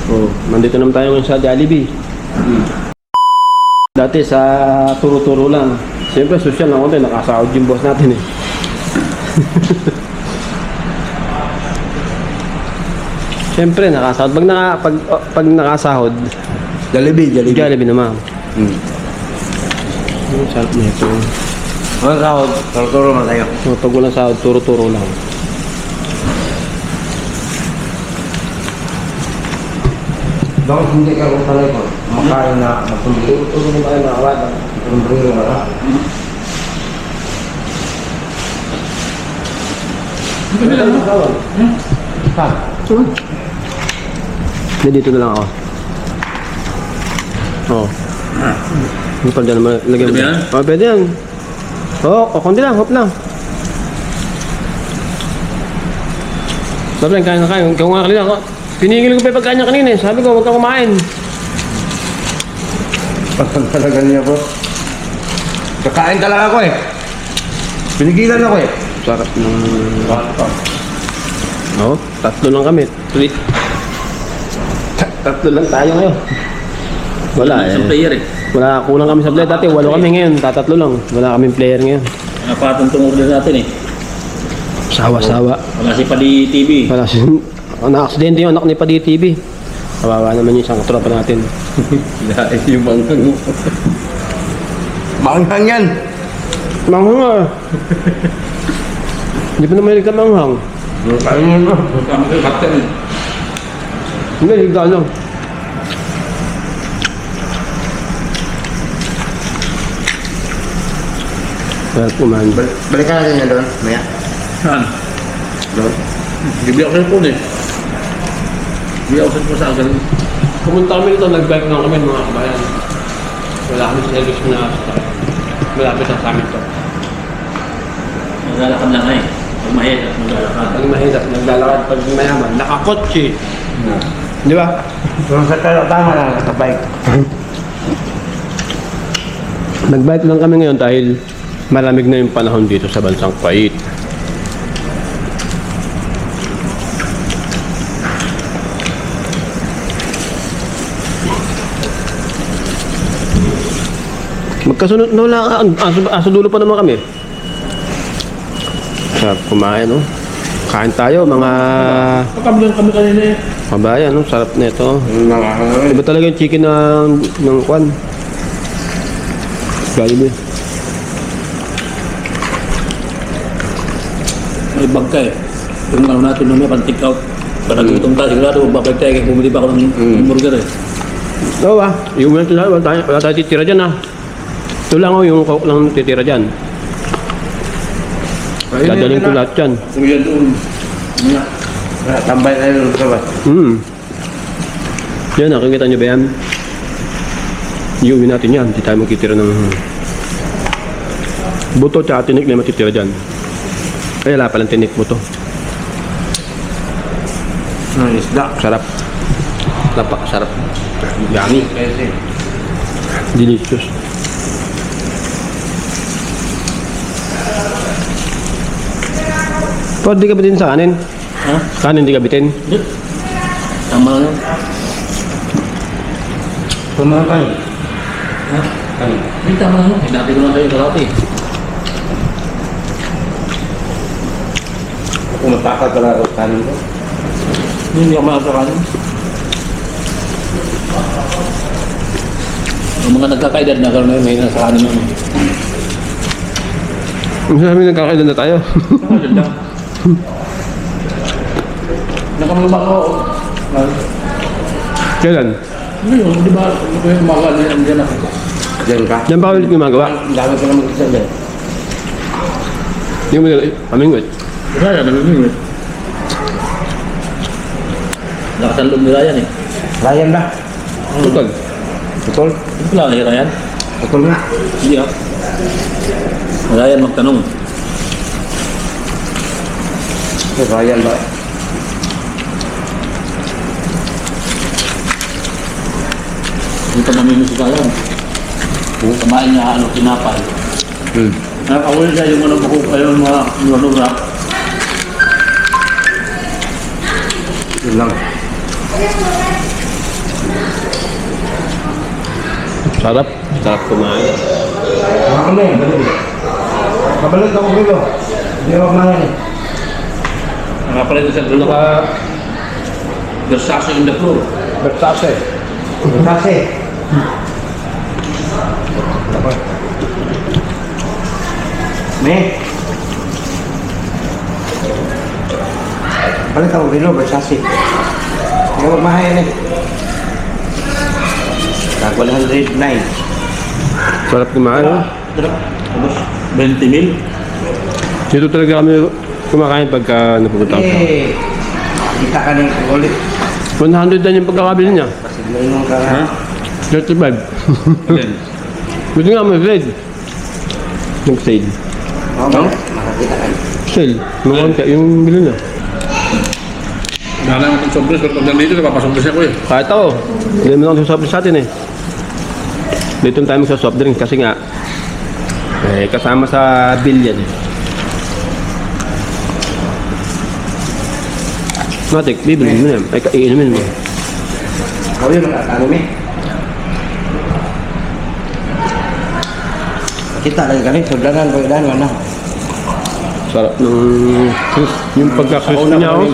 Oh, nandito naman tayo ngayon sa Jollibee. Dati sa turo-turo lang. Siyempre, social na konti. Nakasahod yung boss natin eh. Siyempre, nakasahod. Pag nakasahod, Jollibee naman. Sarap na ito. Walang sahod, turo-turo na tayo. Pag walang sahod, turo-turo lang. Bakit hindi ka kung talay ko? Makain na magpumili. Turo mo tayo nakawad. Magpumili ka na. Saan? Dito na lang ako. Oo. Hindi pa dyan naman. Lagyan mo. Oo, pwede yan. Oo, kundi lang. Hop lang. Sabi lang, kain na kain. Ikaw nga kanina. Pinigil ko pa yung pagkain niya kanina eh. Sabi ko, huwag ka kumain. Talaga niya po. Kakain talaga ako eh. Pinigilan ako eh. Sarap ng... Oo, tatlo lang kami. Tatlo lang tayo ngayon. Wala eh. Isang player eh. Wala, kulang kami sa player. Dati 8 kami ngayon. Tatatlo lang. Wala kaming player ngayon. Napatong itong order natin eh. Sawa-sawa. Wala si Padi TV. Wala si... Na-aksidente yung anak ni Padi TV. Kawawa naman yung isang tropa natin. Dahil yung manghang mo. Manghang yan! Manghang ah. Hindi pa naman hilig ka manghang. Kain mo. Kami kayo kapten eh. Hindi, hilig ka ano. Sarap kumain. Balikan natin niya doon, maya. Saan? Doon. Bibili ako sa phone eh. Bibili ako sa sa akin. Pumunta kami dito, nag-bike lang kami mga kabayan. Wala kami service na malapit na sa amin to. Maglalakad lang eh. Pag mahirap, maglalakad. Pag mahirap, naglalakad pag mayaman, nakakotse. Di ba? Doon sa tama lang, nakabike. Nag-bike lang kami ngayon dahil malamig na yung panahon dito sa bansang Kuwait. Magkasunod na wala, aso dulo pa naman kami. Sarap kumain, no? Kain tayo, mga Pagkabilang kami kanina eh. kabayan, no? Sarap na ito. Nakakawin. Iba talaga yung chicken ng kwan. Jollibee. May bag ka eh. Yung ano natin naman, pang-take out. Parang itong tayo, sigurado, babalik tayo. Kaya bumili pa ako ng burger eh. Oo ah, yung mga tayo, wala tayo titira dyan ah. Ito lang yung coke lang titira dyan. Dadaling ko lahat dyan. Kuya doon. Tambay tayo doon sa bas. Yan, nakikita nyo ba yan? Iuwi natin yan, hindi tayo magtitira ng buto tsaka tinik na matitira dyan. Ay, wala palang tinik mo to. Isda. Sarap. Napakasarap. Yummy. Delicious. Pwede di ka bitin sa kanin? Ha? Kanin di ka bitin? Hindi. Tama lang yun. Kumain kayo. Ha? Hindi, tama lang yun. Dati ko lang kayo kalati eh. Ako matakad talaga ako kanin ko. Hindi ako makasakanin. Yung mga nagkakaedad na gano'n may nasa kanin namin. Masasabi nagkakailan na tayo. Nakaedad lang. Nakamulubak ako. Kailan? Ngayon, di ba? Ito yung umaga niyan ako. Diyan ka. Yan pa ulit gumagawa. Ang dami ko na mag-isa dyan. Yung mga amingwit. Ryan, namimingwit. Lakas ang loob ni Ryan eh. Ryan ba? Tutol. Putol? Hindi ko lang kay Ryan. Putol na. Hindi ah. Ryan magtanong. Ryan ba? Hindi pa namimusikalan. Kamain niya tinapay. Nakakawin siya yung yung mga rap. Yun lang. Sarap. Sarap kumain. Ano yun? Kabalit ako kilo. Hindi ako kumain eh. Nga pala ito sa dulo ka. Versace in the floor. Versace. Versace. Ako. Me. Kabalit ako kilo. Versace. Hindi ako kumain eh. Tag 109. Sarap kumain. Oh. Tapos 20 mil. Dito talaga kami kumakain pagka napupunta ako. Eh, kita ka na yung ulit. 100 na yung pagkakabili niya. Kasi gano'n ka nga. 35. Again. Buti nga may sale. Nag-sale. Oo, No? makakita ka. Sale. Mga konti yung bili niya. Nala mo itong sobres, pero pag nandito, napapasobres ako eh. Kahit ako, hindi mo lang soft drinks sa atin eh. Dito tayo magsa-soft drinks kasi nga, kasama sa bill yan eh. Matik, bibili mo yan. Ay, iinumin mo. Ikaw yun, ano me? Kita lagi kami, sudanan, pagdaan, mana? Sarap ng... Yung pagkakrispy niya oh.